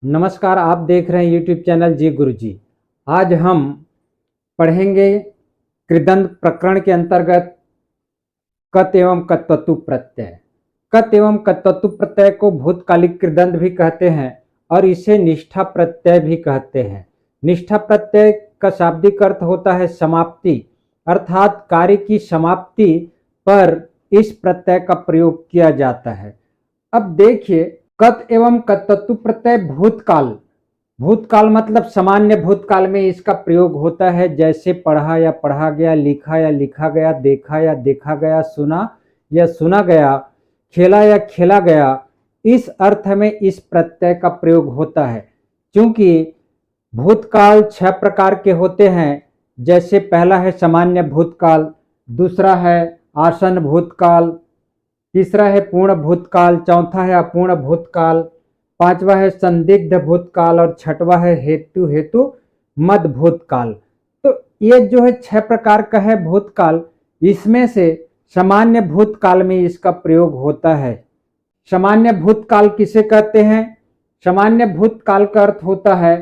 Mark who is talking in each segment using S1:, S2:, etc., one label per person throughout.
S1: नमस्कार, आप देख रहे हैं यूट्यूब चैनल जी गुरुजी। आज हम पढ़ेंगे कृदंत प्रकरण के अंतर्गत कत एवं कत्वतु प्रत्यय। कत एवं कत्वतु प्रत्यय को भूतकालिक कृदंत भी कहते हैं और इसे निष्ठा प्रत्यय भी कहते हैं। निष्ठा प्रत्यय का शाब्दिक अर्थ होता है समाप्ति, अर्थात कार्य की समाप्ति पर इस प्रत्यय का प्रयोग किया जाता है। अब देखिए, कत एवं कत्वतु प्रत्यय भूतकाल, भूतकाल मतलब सामान्य भूतकाल में इसका प्रयोग होता है, जैसे पढ़ा या पढ़ा गया, लिखा या लिखा गया, देखा या देखा गया, सुना या सुना गया, खेला या खेला गया। इस अर्थ में इस प्रत्यय का प्रयोग होता है। क्योंकि भूतकाल 6 प्रकार के होते हैं, जैसे पहला है सामान्य भूतकाल, दूसरा है आसन भूतकाल, तीसरा है पूर्ण भूतकाल, चौथा है अपूर्ण भूतकाल, पांचवा है संदिग्ध भूतकाल और छठवा है हेतु हेतु मद भूतकाल। तो ये जो है 6 प्रकार का है भूतकाल। इसमें से सामान्य भूतकाल में इसका प्रयोग होता है। सामान्य भूतकाल किसे कहते हैं? सामान्य भूतकाल का अर्थ होता है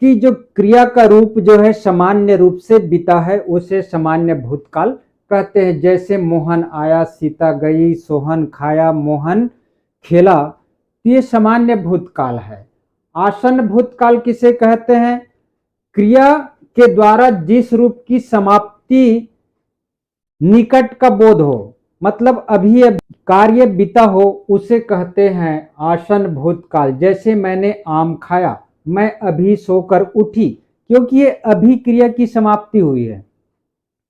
S1: कि जो क्रिया का रूप जो है सामान्य रूप से बीता है, उसे सामान्य भूतकाल कहते हैं। जैसे मोहन आया, सीता गई, सोहन खाया, मोहन खेला, तो ये सामान्य भूतकाल है। आसन्न भूतकाल किसे कहते हैं? क्रिया के द्वारा जिस रूप की समाप्ति निकट का बोध हो, मतलब अभी कार्य बीता हो, उसे कहते हैं आसन्न भूतकाल। जैसे मैंने आम खाया, मैं अभी सोकर उठी, क्योंकि ये अभी क्रिया की समाप्ति हुई है,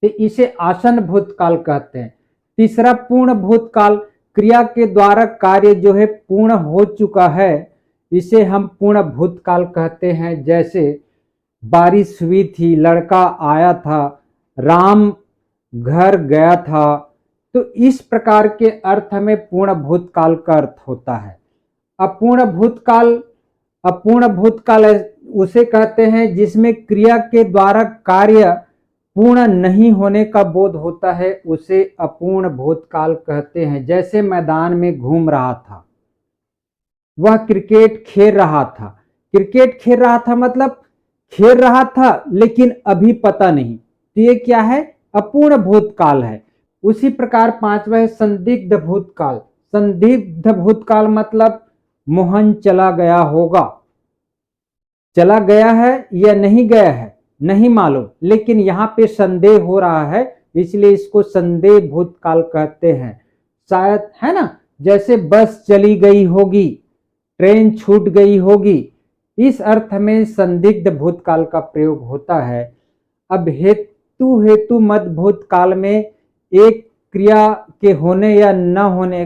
S1: तो इसे आसन्न भूतकाल कहते हैं। तीसरा पूर्ण भूतकाल, क्रिया के द्वारा कार्य जो है पूर्ण हो चुका है, इसे हम पूर्ण भूतकाल कहते हैं। जैसे बारिश हुई थी, लड़का आया था, राम घर गया था, तो इस प्रकार के अर्थ में पूर्ण भूतकाल का अर्थ होता है। अपूर्ण भूतकाल, अपूर्ण भूतकाल उसे कहते हैं जिसमें क्रिया के द्वारा कार्य पूर्ण नहीं होने का बोध होता है, उसे अपूर्ण भूतकाल कहते हैं। जैसे मैदान में घूम रहा था, वह क्रिकेट खेल रहा था। क्रिकेट खेल रहा था मतलब खेल रहा था लेकिन अभी पता नहीं, तो ये क्या है? अपूर्ण भूतकाल है। उसी प्रकार पांचवा है संदिग्ध भूतकाल। संदिग्ध भूतकाल मतलब मोहन चला गया होगा, चला गया है या नहीं गया है नहीं मालूम, लेकिन यहाँ पे संदेह हो रहा है, इसलिए इसको संदेह भूतकाल कहते हैं। शायद, है ना, जैसे बस चली गई होगी, ट्रेन छूट गई होगी, इस अर्थ में संदिग्ध भूतकाल का प्रयोग होता है। अब हेतु हेतु मद भूतकाल में एक क्रिया के होने या न होने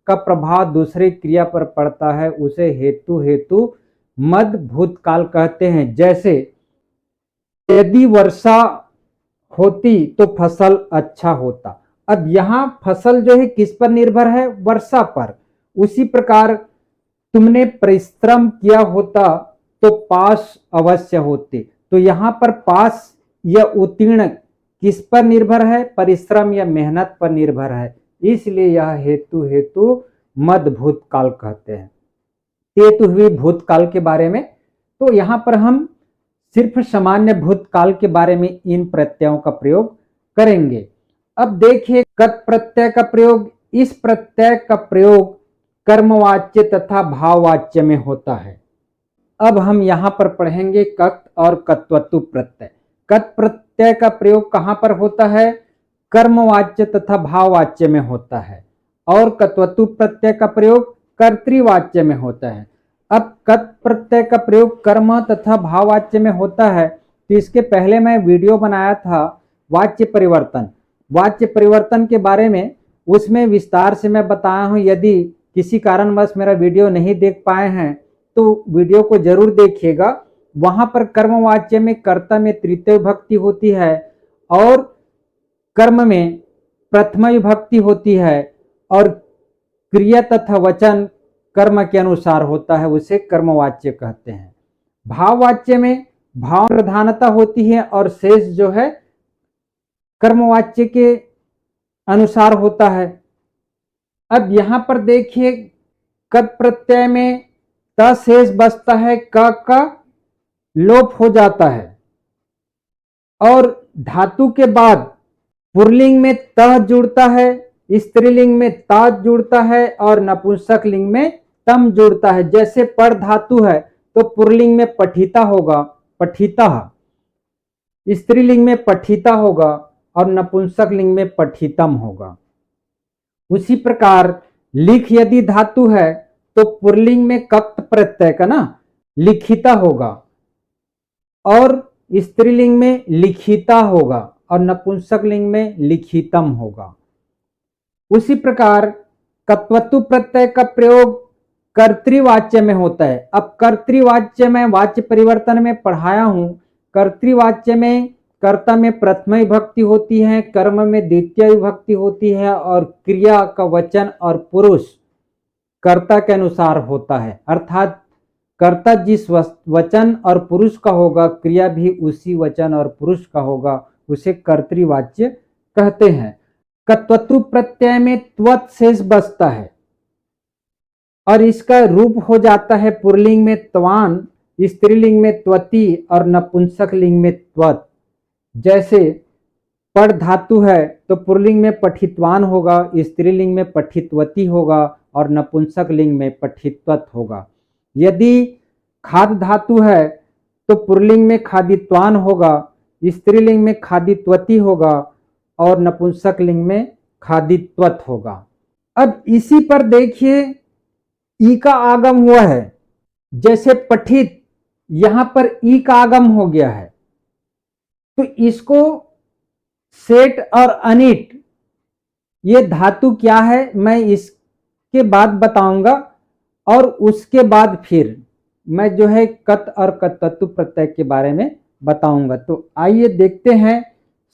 S1: का प्रभाव दूसरे क्रिया पर पड़ता है, उसे हेतु हेतु मद भूतकाल कहते हैं। जैसे यदि वर्षा होती तो फसल अच्छा होता। अब यहाँ फसल जो है किस पर निर्भर है? वर्षा पर। उसी प्रकार तुमने परिश्रम किया होता तो पास अवश्य होते। तो यहाँ पर पास या उत्तीर्ण किस पर निर्भर है? परिश्रम या मेहनत पर निर्भर है, इसलिए यह हेतु हेतु मद भूतकाल कहते हैं। ये तो हुई भूतकाल के बारे में। तो यहाँ पर हम सिर्फ सामान्य भूतकाल के बारे में इन प्रत्ययों का प्रयोग करेंगे। अब देखिए कत प्रत्यय का प्रयोग। इस प्रत्यय का प्रयोग कर्मवाच्य तथा भाववाच्य में होता है। अब हम यहाँ पर पढ़ेंगे कत और कत्वतु प्रत्यय। कत प्रत्यय का प्रयोग कहाँ पर होता है? कर्मवाच्य तथा भाववाच्य में होता है, और कत्वतु प्रत्यय का प्रयोग कर्तृवाच्य में होता है। अब कत प्रत्यय का प्रयोग कर्म तथा भाववाच्य में होता है, तो इसके पहले मैं वीडियो बनाया था वाच्य परिवर्तन, वाच्य परिवर्तन के बारे में, उसमें विस्तार से मैं बताया हूँ। यदि किसी कारणवश मेरा वीडियो नहीं देख पाए हैं तो वीडियो को जरूर देखिएगा। वहां पर कर्मवाच्य में कर्ता में तृतीय विभक्ति होती है और कर्म में प्रथमा विभक्ति होती है, और क्रिया तथा वचन कर्म के अनुसार होता है, उसे कर्मवाच्य कहते हैं। भाववाच्य में भाव प्रधानता होती है और शेष जो है कर्मवाच्य के अनुसार होता है। अब यहां पर देखिए कत प्रत्यय में त शेष बचता है, क का लोप हो जाता है। और धातु के बाद पुल्लिंग में तह जुड़ता है, स्त्रीलिंग में ता जुड़ता है और नपुंसक लिंग में तम जुड़ता है। जैसे पर धातु है तो पुल्लिंग में पठिता होगा, पठिता, स्त्रीलिंग में पठिता होगा और नपुंसक लिंग में पठितम होगा। उसी प्रकार लिख यदि धातु है तो पुल्लिंग में कक्त प्रत्यय का ना लिखिता होगा और स्त्रीलिंग में लिखिता होगा और नपुंसक लिंग में लिखितम होगा। उसी प्रकार कत्वतु प्रत्यय का प्रयोग कर्तृवाच्य में होता है। अब कर्तृवाच्य में वाच्य परिवर्तन में पढ़ाया हूं। कर्तृवाच्य में कर्ता में प्रथम विभक्ति होती है, कर्म में द्वितीय विभक्ति होती है और क्रिया का वचन और पुरुष कर्ता के अनुसार होता है। अर्थात कर्ता जिस वचन और पुरुष का होगा, क्रिया भी उसी वचन और पुरुष का होगा, उसे कर्तृवाच्य कहते हैं। कत्वतु प्रत्यय में त्वत् शेष बचता है और इसका रूप हो जाता है पुल्लिंग में त्वान, स्त्रीलिंग में त्वति और नपुंसक लिंग में त्वत्। जैसे पढ़ धातु है तो पुल्लिंग में पठितवान होगा, स्त्रीलिंग में पठितवती होगा और नपुंसक लिंग में पठितवत होगा। यदि खाद धातु है तो पुल्लिंग में खादित्वान होगा, स्त्रीलिंग में खादित्वती होगा और नपुंसक लिंग में खादित्वत होगा। अब इसी पर देखिए ई का आगम हुआ है। जैसे पठित, यहां पर ई का आगम हो गया है तो इसको सेट और अनिट, ये धातु क्या है मैं इसके बाद बताऊंगा और उसके बाद फिर मैं जो है कत और कत्वतु प्रत्यय के बारे में बताऊंगा। तो आइए देखते हैं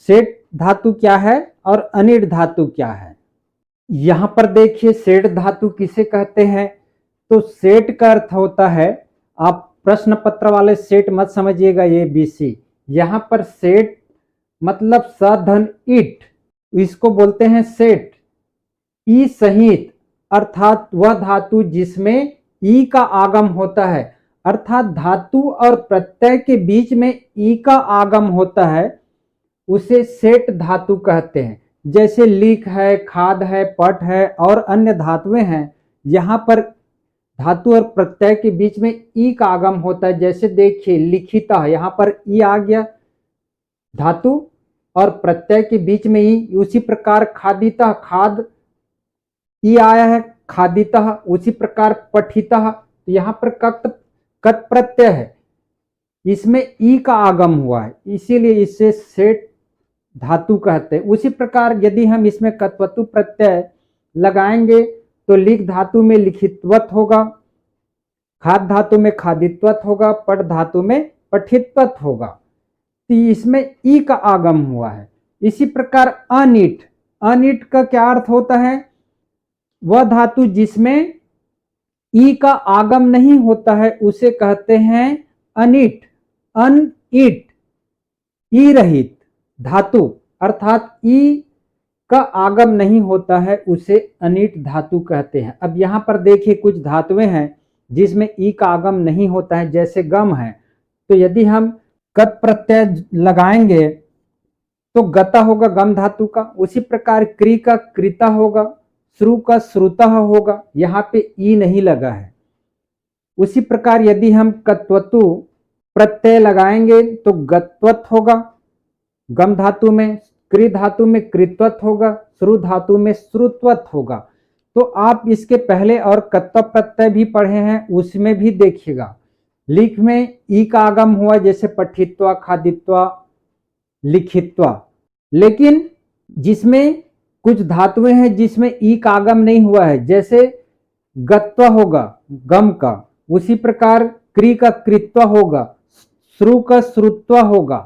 S1: सेट धातु क्या है और अनिट धातु क्या है। यहां पर देखिए सेट धातु किसे कहते हैं। तो सेट का अर्थ होता है, आप प्रश्न पत्र वाले सेट मत समझिएगा ये बीसी, यहां पर सेट मतलब स धन इट, इसको बोलते हैं सेट। ई सहित अर्थात वह धातु जिसमें ई का आगम होता है, अर्थात धातु और प्रत्यय के बीच में ई का आगम होता है, उसे सेट धातु कहते हैं। जैसे लिख है, खाद है, पट है और अन्य धातुएं हैं, यहाँ पर धातु और प्रत्यय के बीच में ई का आगम होता है। जैसे देखिए लिखिता, यहाँ पर ई आ गया, धातु और प्रत्यय के बीच में ई। उसी प्रकार खादिता, खाद ई आया है, खादिता। उसी प्रकार पठिता, तो यहाँ पर कत प्रत्यय है, इसमें ई का आगम हुआ है, इसीलिए इसे सेट धातु कहते हैं। उसी प्रकार यदि हम इसमें कत्वतु प्रत्यय लगाएंगे तो लिख धातु में लिखित्वत होगा, खाद धातु में खादित्वत होगा, पट धातु में पठित्वत होगा। तो इसमें ई का आगम हुआ है। इसी प्रकार अनिट, अनिट का क्या अर्थ होता है, वह धातु जिसमें ई का आगम नहीं होता है उसे कहते हैं अनिट। अनइट, ई रहित धातु अर्थात ई का आगम नहीं होता है उसे अनिट धातु कहते हैं। अब यहाँ पर देखिए कुछ धातुएं हैं जिसमें ई का आगम नहीं होता है, जैसे गम है। तो यदि हम कत प्रत्यय लगाएंगे तो गता होगा गम धातु का। उसी प्रकार क्री का कृता होगा, श्रु का श्रुतः होगा, यहाँ पे ई नहीं लगा है। उसी प्रकार यदि हम कत्वतु प्रत्यय लगाएंगे तो गत्वत होगा गम धातु में, क्री धातु में कृत्वत होगा, श्रु धातु में श्रुत्वत होगा। तो आप इसके पहले और कत्व प्रत्यय भी पढ़े हैं, उसमें भी देखिएगा। लिख में ई का आगम हुआ, जैसे पठित्वा, खादित्वा, लिखित्वा। लेकिन जिसमें कुछ धातुएं हैं जिसमें ई का आगम नहीं हुआ है, जैसे गत्वा होगा गम का, उसी प्रकार क्री का कृत्वा होगा, श्रु का श्रुत्वा होगा।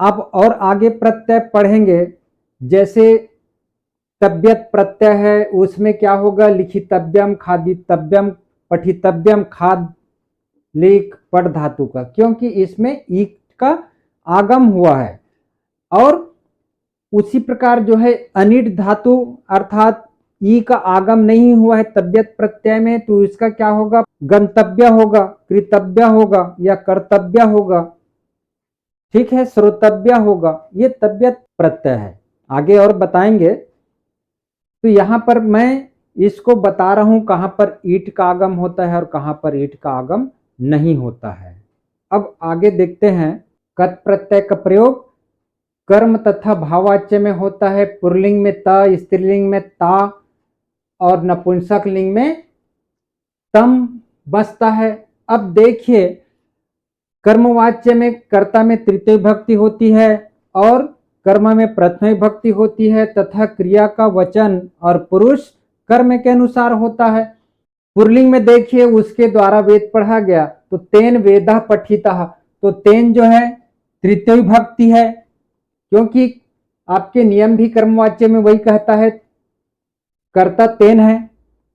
S1: अब और आगे प्रत्यय पढ़ेंगे, जैसे तब्यत प्रत्यय है, उसमें क्या होगा, लिखितव्यम, खादितव्यम, पठितव्यम, खाद लिख पट धातु का, क्योंकि इसमें ई का आगम हुआ है। और उसी प्रकार जो है अनिट धातु अर्थात ई का आगम नहीं हुआ है तद्यत प्रत्यय में, तो इसका क्या होगा? गंतव्य होगा, कृतव्य होगा या कर्तव्य होगा, ठीक है, श्रोतव्य होगा। ये तद्यत प्रत्यय है, आगे और बताएंगे। तो यहां पर मैं इसको बता रहा हूं कहां पर ईट का आगम होता है और कहां पर ईट का आगम नहीं होता है। अब आगे देखते हैं। कत प्रत्यय का प्रयोग कर्म तथा भाववाच्य में होता है। पुल्लिंग में त, स्त्रीलिंग में ता और नपुंसक लिंग में तम बसता है। अब देखिए, कर्मवाच्य में कर्ता में तृतीय विभक्ति होती है और कर्म में प्रथम विभक्ति होती है तथा क्रिया का वचन और पुरुष कर्म के अनुसार होता है। पुल्लिंग में देखिए उसके द्वारा वेद पढ़ा गया, तो तेन वेदा पठिता, तो तेन जो है तृतीय विभक्ति है, क्योंकि आपके नियम भी कर्मवाच्य में वही कहता है, कर्ता तेन है,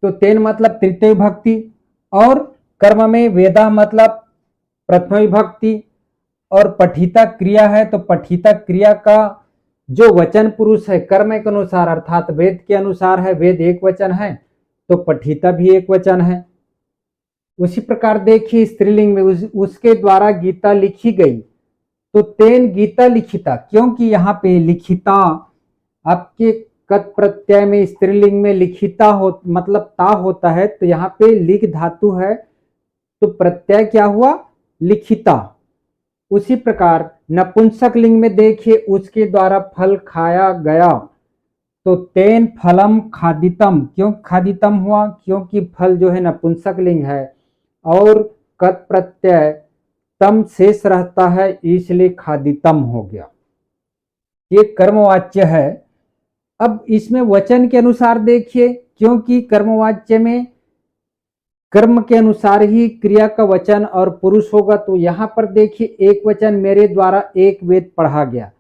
S1: तो तेन मतलब तृतीय विभक्ति, और कर्म में वेदा मतलब प्रथम विभक्ति, और पठिता क्रिया है, तो पठिता क्रिया का जो वचन पुरुष है कर्म के अनुसार अर्थात वेद के अनुसार है, वेद एक वचन है तो पठिता भी एक वचन है। उसी प्रकार देखिए स्त्रीलिंग में उसके द्वारा गीता लिखी गई, तो तेन गीता लिखिता, क्योंकि यहाँ पे लिखिता आपके कत प्रत्यय में स्त्रीलिंग में लिखिता हो मतलब ता होता है, तो यहाँ पे लिख धातु है तो प्रत्यय क्या हुआ? लिखिता। उसी प्रकार नपुंसक लिंग में देखिए उसके द्वारा फल खाया गया, तो तेन फलम खादितम, क्यों खादितम हुआ? क्योंकि फल जो है नपुंसक लिंग है और कत प्रत्यय तम शेष रहता है, इसलिए खादितम हो गया। ये कर्मवाच्य है। अब इसमें वचन के अनुसार देखिए, क्योंकि कर्मवाच्य में कर्म के अनुसार ही क्रिया का वचन और पुरुष होगा, तो यहां पर देखिए एक वचन मेरे द्वारा एक वेद पढ़ा गया,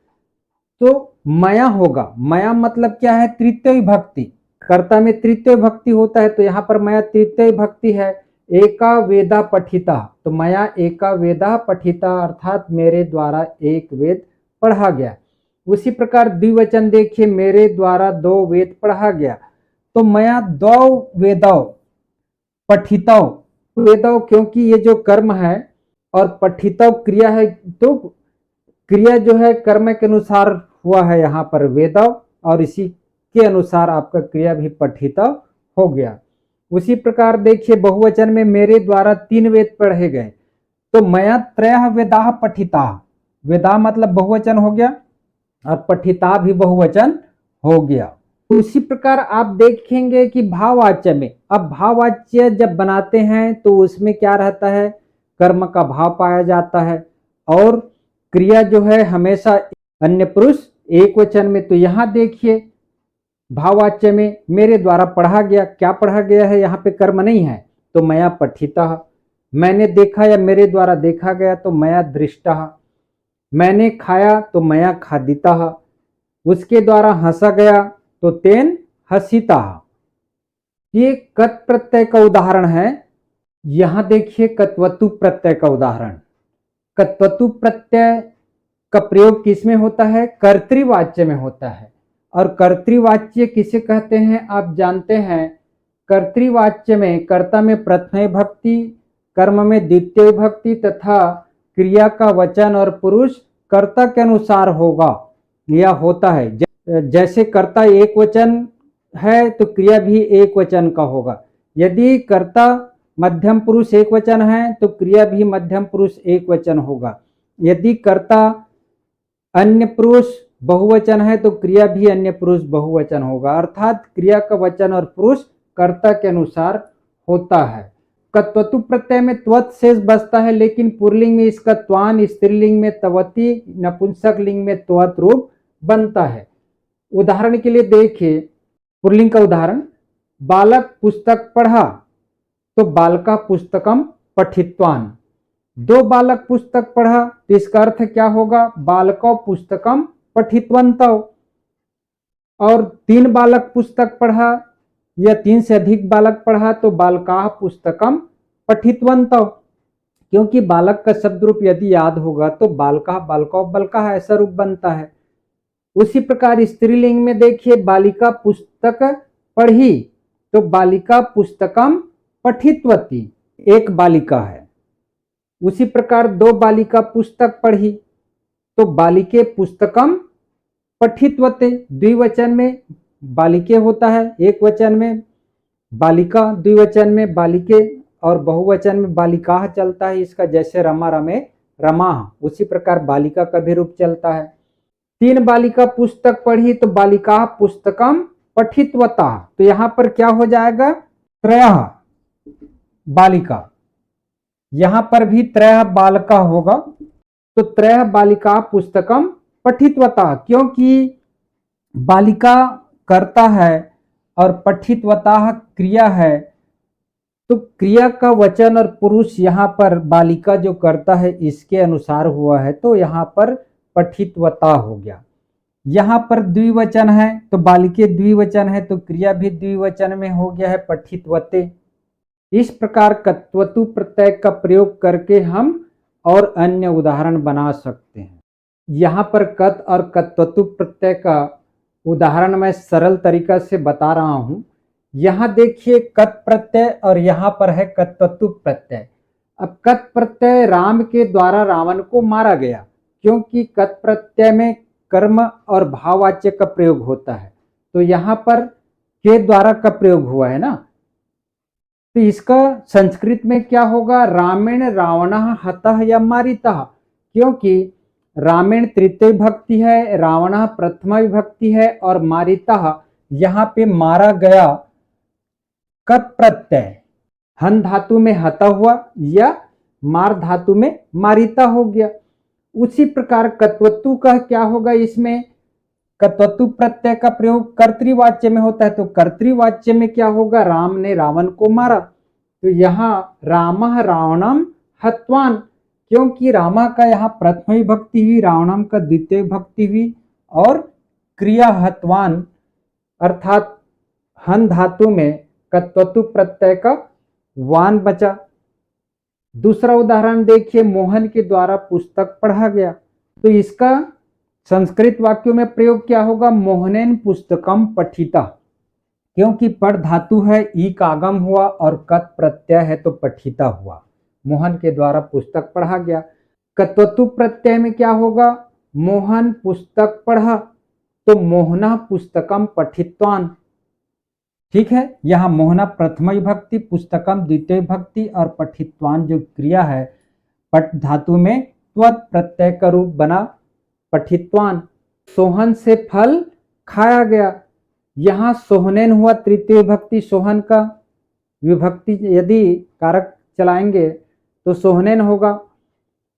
S1: तो मया होगा। मया मतलब क्या है? तृतीय विभक्ति, कर्ता में तृतीय विभक्ति होता है, तो यहां पर मया तृतीय विभक्ति है। एका वेदा पठिता, तो मया एका वेदा पठिता अर्थात मेरे द्वारा एक वेद पढ़ा गया। उसी प्रकार द्विवचन देखिए, मेरे द्वारा दो वेद पढ़ा गया, तो मया दो वेदौ पठितौ, वेदौ क्योंकि ये जो कर्म है और पठितौ क्रिया है, तो क्रिया जो है कर्म के अनुसार हुआ है यहाँ पर वेदौ, और इसी के अनुसार आपका क्रिया भी पठितौ हो गया। उसी प्रकार देखिए बहुवचन में मेरे द्वारा 3 वेद पढ़े गए, तो मया त्रयः वेदाः पठिता, वेदा मतलब बहुवचन हो गया और पठिता भी बहुवचन हो गया। उसी प्रकार आप देखेंगे कि भाववाच्य में, अब भाववाच्य जब बनाते हैं तो उसमें क्या रहता है? कर्म का भाव पाया जाता है और क्रिया जो है हमेशा अन्य पुरुष एक वचन में। तो यहां देखिए भाववाच्य में मेरे द्वारा पढ़ा गया, क्या पढ़ा गया है? यहाँ पे कर्म नहीं है, तो मया पठिता। मैंने देखा या मेरे द्वारा देखा गया, तो मया दृष्टा। मैंने खाया, तो मया खादिता। उसके द्वारा हंसा गया, तो तेन हसीता। ये कत प्रत्यय का उदाहरण है। यहां देखिए कत्वतु प्रत्यय का उदाहरण। कत्वतु प्रत्यय का प्रयोग किसमें होता है? कर्तृवाच्य में होता है। और कर्तृवाच्य किसे कहते हैं आप जानते हैं? कर्तृवाच्य में कर्ता में प्रथम विभक्ति, कर्म में द्वितीय विभक्ति तथा क्रिया का वचन और पुरुष कर्ता के अनुसार होगा या होता है। जैसे कर्ता एक वचन है तो क्रिया भी एक वचन का होगा। यदि कर्ता मध्यम पुरुष एक वचन है तो क्रिया भी मध्यम पुरुष एक वचन होगा। यदि कर्ता अन्य पुरुष बहुवचन है तो क्रिया भी अन्य पुरुष बहुवचन होगा, अर्थात क्रिया का वचन और पुरुष कर्ता के अनुसार होता है। कत्वतु प्रत्यय में त्वत शेष बचता है, लेकिन पुल्लिंग में इसका त्वान, स्त्रीलिंग में तवती, नपुंसक लिंग में त्वत रूप बनता है। उदाहरण के लिए देखिए पुल्लिंग का उदाहरण, बालक पुस्तक पढ़ा, तो बालका पुस्तकम पठित्वान। 2 बालक पुस्तक पढ़ा, तो इसका अर्थ क्या होगा? बालको पुस्तकम पठितवन्तौ। और 3 बालक पुस्तक पढ़ा या 3 से अधिक बालक पढ़ा, तो बालकाः पुस्तकम पठितवन्तौ। क्योंकि बालक का शब्द रूप यदि याद होगा तो बालकाः बालकौ बल्काः ऐसा रूप बनता है। उसी प्रकार स्त्रीलिंग में देखिए बालिका पुस्तक पढ़ी, तो बालिका पुस्तकम पठितवती, एक बालिका है। उसी प्रकार दो बालिका पुस्तक पढ़ी, तो बालिके पुस्तकम पठितवते, द्विवचन में बालिके होता है, एक वचन में बालिका, द्विवचन में बालिके और बहुवचन में बालिकाः चलता है। इसका जैसे रमा रमे रमाः, उसी प्रकार बालिका का भी रूप चलता है। तीन बालिका पुस्तक पढ़ी, तो बालिकाः पुस्तकम पठितवताः, तो यहां पर क्या हो जाएगा, त्रयः बालिका, यहां पर भी त्रयः बालिका होगा, तो त्रयः बालिका पुस्तकम पठितवताः, क्योंकि बालिका कर्ता है और पठितवताः क्रिया है, तो क्रिया का वचन और पुरुष यहाँ पर बालिका जो करता है इसके अनुसार हुआ है, तो यहाँ पर पठितवता हो गया। यहाँ पर द्विवचन है तो बालिके द्विवचन है, तो क्रिया भी द्विवचन में हो गया है, पठितवते। इस प्रकार कत्वतु प्रत्यय का प्रयोग करके हम और अन्य उदाहरण बना सकते हैं। यहाँ पर कत और कत्वतु प्रत्यय का उदाहरण मैं सरल तरीका से बता रहा हूं। यहाँ देखिए कत प्रत्यय और यहाँ पर है कत्वतु प्रत्यय। अब कत प्रत्यय राम के द्वारा रावण को मारा गया, क्योंकि कत प्रत्यय में कर्म और भाववाच्य का प्रयोग होता है, तो यहाँ पर के द्वारा का प्रयोग हुआ है ना, तो इसका संस्कृत में क्या होगा, रामेण रावणः हतः या मारितः, क्योंकि रामेण तृतीय विभक्ति है, रावणः प्रथमा विभक्ति है और मारितः यहाँ पे मारा गया। कत प्रत्यय हन धातु में हता हुआ या मार धातु में मारिता हो गया। उसी प्रकार कत्वतु का क्या होगा, इसमें कत्वतु प्रत्यय का प्रयोग कर्तृवाच्य में होता है, तो कर्तृवाच्य में क्या होगा, राम ने रावण को मारा, तो यहाँ रामः रावणम हत्वान, क्योंकि रामा का यहाँ प्रथम विभक्ति हुई, रावणम का द्वितीय विभक्ति हुई और क्रिया हत्वान अर्थात हन धातु में कत्वतु प्रत्यय का वान बचा। दूसरा उदाहरण देखिए, मोहन के द्वारा पुस्तक पढ़ा गया, तो इसका संस्कृत वाक्यों में प्रयोग क्या होगा, मोहनेन पुस्तकम पठिता, क्योंकि पढ़ धातु है, ई का आगम हुआ और कत प्रत्यय है तो पठिता हुआ। मोहन के द्वारा पुस्तक पढ़ा गया। कत्वतु प्रत्यय में क्या होगा, मोहन पुस्तक पढ़ा, तो मोहना पुस्तकम पठित्वान, ठीक है। यहाँ मोहना प्रथम विभक्ति, पुस्तकम द्वितीय विभक्ति और पठित्वान जो क्रिया है पट धातु में त्वत प्रत्यय का रूप बना पठित्वान। सोहन से फल खाया गया, यहाँ सोहनेन हुआ तृतीय विभक्ति, सोहन का विभक्ति यदि कारक चलाएंगे तो सोहनेन होगा,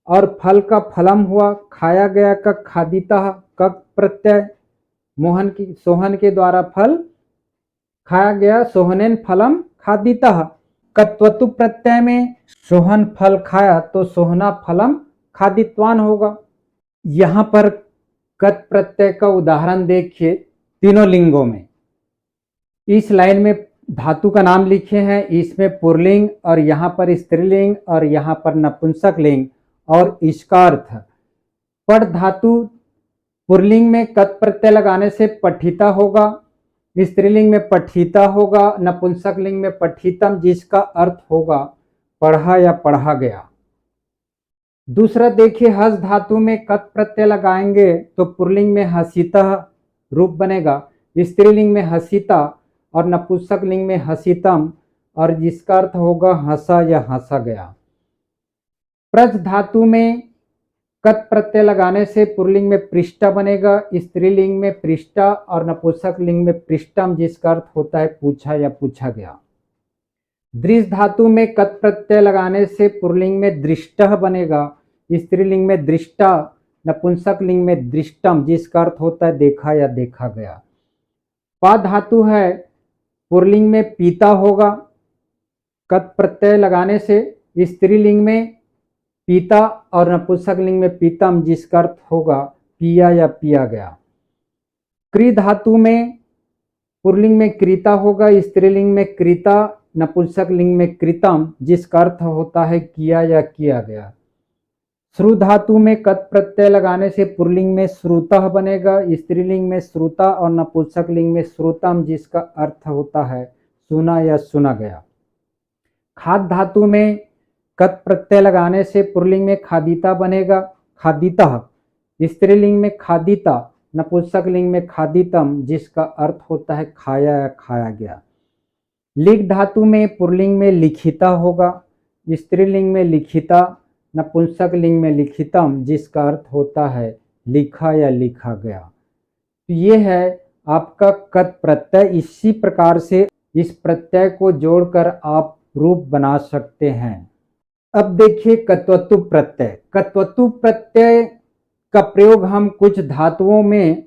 S1: और फल का फलम हुआ, खाया गया का खादिता का प्रत्यय, मोहन की सोहन के द्वारा फल खाया गया, सोहनेन फलम खादिता। कत्वतु प्रत्यय में सोहन फल खाया तो सोहना फलम खादित्वान होगा। यहाँ पर कत प्रत्यय का उदाहरण देखिए तीनों लिंगों में। इस लाइन में धातु का नाम लिखे हैं, इसमें पुल्लिंग और यहाँ पर स्त्रीलिंग और यहाँ पर नपुंसक लिंग, और इसका अर्थ पढ़ धातु पुल्लिंग में कत प्रत्यय लगाने से पठिता होगा, स्त्रीलिंग में पठिता होगा, नपुंसक लिंग में पठितम, जिसका अर्थ होगा पढ़ा या पढ़ा गया। दूसरा देखिए, हस धातु में कत प्रत्यय लगाएंगे तो पुल्लिंग में हसिता रूप बनेगा, स्त्रीलिंग में हसिता और नपुंसक लिंग में हसितम, और जिसका अर्थ होगा हंसा या हंसा गया। प्रज धातु में कत प्रत्यय लगाने से पुल्लिंग में पृष्ठा बनेगा, स्त्रीलिंग में पृष्ठा और नपुंसक लिंग में पृष्ठम, जिसका अर्थ होता है पूछा या पूछा गया। दृश धातु में कत प्रत्यय लगाने से पुल्लिंग में दृष्टः बनेगा, स्त्रीलिंग में दृष्टा, नपुंसक लिंग में दृष्टम, जिसका अर्थ होता है देखा या देखा गया। पा धातु है, पुल्लिंग में पीता होगा, कत प्रत्यय लगाने से स्त्रीलिंग में पीता और नपुंसक लिंग में पीतम, जिसका अर्थ होगा पिया या पिया गया। क्री धातु में पुल्लिंग में क्रीता होगा, स्त्रीलिंग में क्रीता, नपुंसक लिंग में कृतम, जिसका अर्थ होता है किया या किया गया। श्रु धातु में कत प्रत्यय लगाने से पुल्लिंग में श्रुतः बनेगा, स्त्रीलिंग में श्रुता और नपुंसक लिंग में श्रुतम, जिसका अर्थ होता है सुना या सुना गया। खाद धातु में कत प्रत्यय लगाने से पुल्लिंग में खादिता बनेगा, खादितः, स्त्रीलिंग में खादिता, नपुंसक लिंग में खादितम, जिसका अर्थ होता है खाया या खाया गया। लिख धातु में पुल्लिंग में लिखिता होगा, स्त्रीलिंग में लिखिता, नपुंसक लिंग में लिखितम, जिसका अर्थ होता है लिखा या लिखा गया। तो ये है आपका कत प्रत्यय। इसी प्रकार से इस प्रत्यय को जोड़कर आप रूप बना सकते हैं। अब देखिए कत्वतु प्रत्यय। कत्वतु प्रत्यय का प्रयोग हम कुछ धातुओं में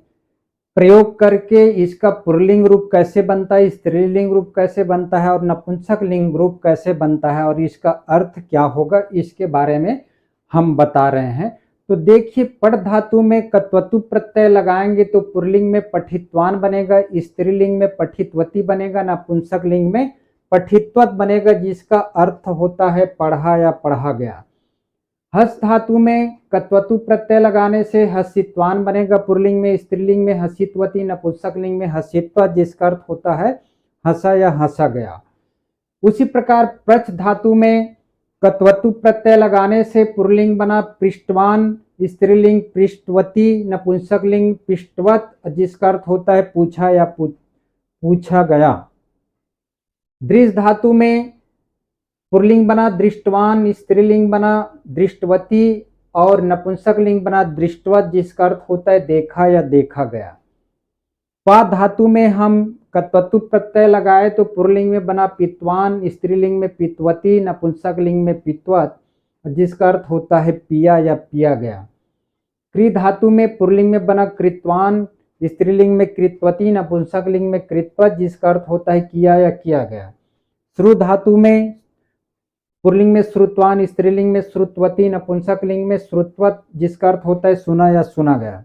S1: प्रयोग करके इसका पुल्लिंग रूप कैसे बनता है, स्त्रीलिंग रूप कैसे बनता है और नपुंसक लिंग रूप कैसे बनता है और इसका अर्थ क्या होगा, इसके बारे में हम बता रहे हैं। तो देखिए पठ धातु में कत्वतु प्रत्यय लगाएंगे तो पुल्लिंग में पठित्वान बनेगा, स्त्रीलिंग में पठित्वती बनेगा, नपुंसक लिंग में पठित्वत बनेगा, जिसका अर्थ होता है पढ़ा या पढ़ा गया। हस धातु में कत्वतु प्रत्यय लगाने से हसित्वान बनेगा, पुल्लिंग में, स्त्रीलिंग में हसित्वती, नपुंसक लिंग में हसित्वत, जिसका अर्थ होता है हंसा या हंसा गया। उसी प्रकार प्रच धातु में कत्वतु प्रत्यय लगाने से पुल्लिंग बना पृष्ठवान, स्त्रीलिंग पृष्ठवती, नपुंसक लिंग पृष्ठवत, जिसका अर्थ होता है पूछा या पूछा गया। दृश धातु में पुल्लिंग बना दृष्टवान, स्त्रीलिंग बना दृष्टवती और नपुंसक लिंग बना दृष्टवत, जिसका अर्थ होता है देखा या देखा गया। पा धातु में हम कत्वतु प्रत्यय लगाए तो पुल्लिंग में बना पित्वान, स्त्रीलिंग में पित्वती, नपुंसक लिंग में पित्वत, जिसका अर्थ होता है पिया या पिया गया। कृ धातु में पुल्लिंग में बना कृतवान, स्त्रीलिंग में कृतवती, नपुंसक लिंग में कृतवत, जिसका अर्थ होता है किया या किया गया। श्रु धातु में पुल्लिंग में श्रुतवान, स्त्रीलिंग में श्रुतवती, नपुंसक लिंग में श्रुतवत, जिसका अर्थ होता है सुना या सुना गया।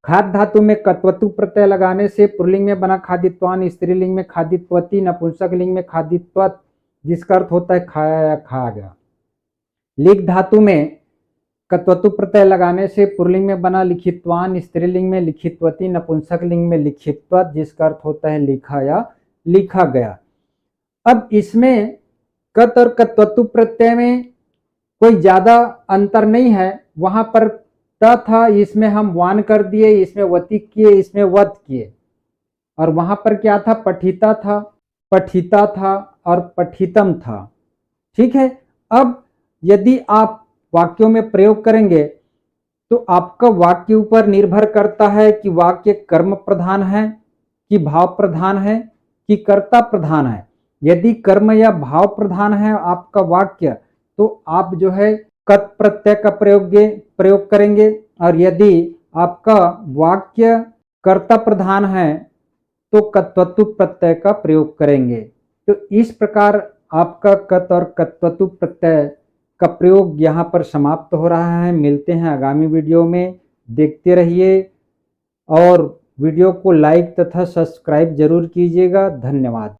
S1: खाद धातु में कत्वतु प्रत्यय लगाने से पुल्लिंग में बना खादित्वान, स्त्रीलिंग में खादित्वती, नपुंसक लिंग में खादित्वत, जिसका अर्थ होता है खाया या खाया गया। लिख धातु में कत्वतु प्रत्यय लगाने से पुल्लिंग में बना लिखित्वान, स्त्रीलिंग में लिखित्वती, नपुंसक लिंग में लिखित्वत, जिसका अर्थ होता है लिखा या लिखा गया। अब इसमें कत और कत्वतु प्रत्यय में कोई ज्यादा अंतर नहीं है। वहां पर त था, इसमें हम वान कर दिए, इसमें वती किए, इसमें वत किए। और वहां पर क्या था, पठिता था, पठिता था और पठितम था। ठीक है। अब यदि आप वाक्यों में प्रयोग करेंगे तो आपका वाक्य ऊपर निर्भर करता है कि वाक्य कर्म प्रधान है कि भाव प्रधान है कि कर्ता प्रधान है। यदि कर्म या भाव प्रधान है आपका वाक्य तो आप जो है कत प्रत्यय का प्रयोग करेंगे, और यदि आपका वाक्य कर्ता प्रधान है तो कत्वतु प्रत्यय का प्रयोग करेंगे। तो इस प्रकार आपका कत और कत्वतु प्रत्यय का प्रयोग यहाँ पर समाप्त हो रहा है। मिलते हैं आगामी वीडियो में, देखते रहिए और वीडियो को लाइक तथा सब्सक्राइब जरूर कीजिएगा। धन्यवाद।